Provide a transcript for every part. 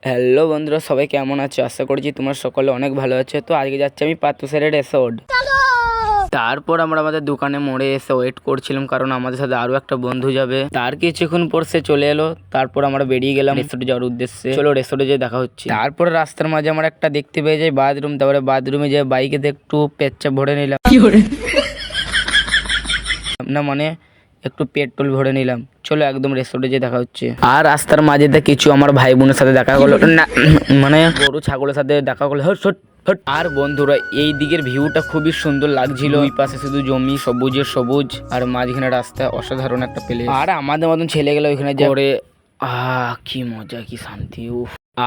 Hello বন্ধুরা, সবাই কেমন আছো? আশা করছি তোমার সকলে অনেক ভালো আছে। তো আজকে যাচ্ছি আমি পাতুসেরের রেসর্ট। তারপর আমরা আমাদের দোকানে মোড়ে এসে ওয়েট করছিলাম, কারণ আমাদের সাথে আরো একটা বন্ধু যাবে। তার কিছুক্ষণ পর সে চলে এলো। তারপর আমরা বেরিয়ে গেলাম রেসর্টে যাওয়ার উদ্দেশ্যে। চলো রেসর্টে যেয়ে দেখা হচ্ছে। তারপরে রাস্তার মাঝে আমরা একটা দেখতে পেয়ে যাই বাথরুম। তারপরে বাথরুমে যেয়ে বাইকে একটু পেচ্ছাপ ভরে নিলাম। না মানে একটু পেট্রোল ভরে নিলাম। চলো একদম রেস্টুরেন্টে যেয়ে দেখা হচ্ছে। আর রাস্তার মাঝেতে কিছু আমার ভাই বোনের সাথে দেখা হলো, না মানে গরু ছাগলের সাথে দেখা হলো। আর বন্ধুরা, এই দিকের ভিউটা খুবই সুন্দর লাগছিল। ওই পাশে শুধু জমি, সবুজের সবুজ, আর মাঝখানে রাস্তা, অসাধারণ একটা প্লেস। আর আমাদের মতন ছেলে গেলে ওইখানে করে কি মজা, কি শান্তি।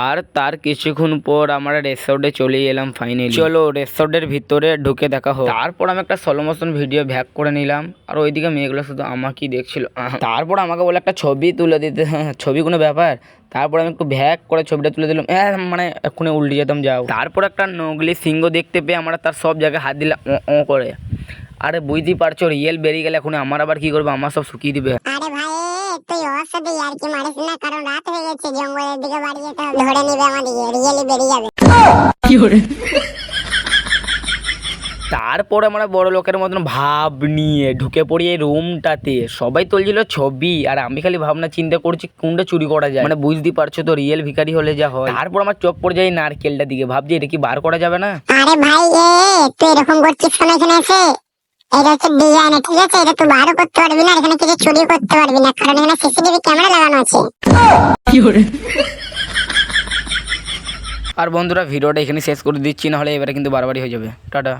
আর তার কিছুক্ষণ পর আমরা রেসর্টে চলে এলাম ফাইনালি। চলো রেসর্টের ভিতরে ঢুকে দেখা হোক। তারপর আমি একটা স্লো মোশন ভিডিও ভ্যাক করে নিলাম। আর ওইদিকে মেয়েগুলো শুধু আমাকেই দেখছিল। তারপর আমাকে বলে একটা ছবি তুলে দিতে। ছবি কোনো ব্যাপার? তারপর আমি একটু ভ্যাক করে ছবিটা তুলে দিলাম। মানে এক্ষুনি উল্টে যেতাম, যাও। তারপর একটা নগলি সিংহ দেখতে পেয়ে আমরা তার সব জায়গায় হাত দিলাম ও করে। আরে বুঝতেই পারছো, রিয়েল বেরিয়ে গেলে এখন আমার আবার কি করবে? আমার সব শুকিয়ে দিবে। আরে ভাই, তুই ওর সাথে ইয়ার্কি মারিস না, কারণ রাত হয়ে গেছে, জঙ্গলের দিকে বাড়ি যেতে হবে। ধরে নিবে আমাদেরকে, রিয়েলি বেরিয়ে যাবে। তারপর আমরা বড় লোকের মতন ভাব নিয়ে ঢুকে পড়ি এই রুমটাতে। সবাই তুলছিল ছবি, আর আমি খালি ভাবনা চিন্তা করছি কোনটা চুরি করা যায়। মানে বুঝতেই পারছো তো, রিয়েল ভিখারি হলে যা হয়। তারপর আমার চোখ পড়ে যায় নারকেলটা দিকে, ভাবছি এটা কি বার করা যাবে না। আরে ভাই, তুই এরকম করছিস কেন এখানে এসে? এটা হচ্ছে ডিজাইন, ঠিক আছে? এটা তুই বারও করতে পারবি না, এখানে কিছু চুরি করতে পারবি না, কারণ এখানে সিসিটিভি ক্যামেরা লাগানো আছে। আর বন্ধুরা, ভিডিওটা এখানে শেষ করে দিচ্ছি, নাহলে এবারে কিন্তু বারবারই হয়ে যাবে। টাটা।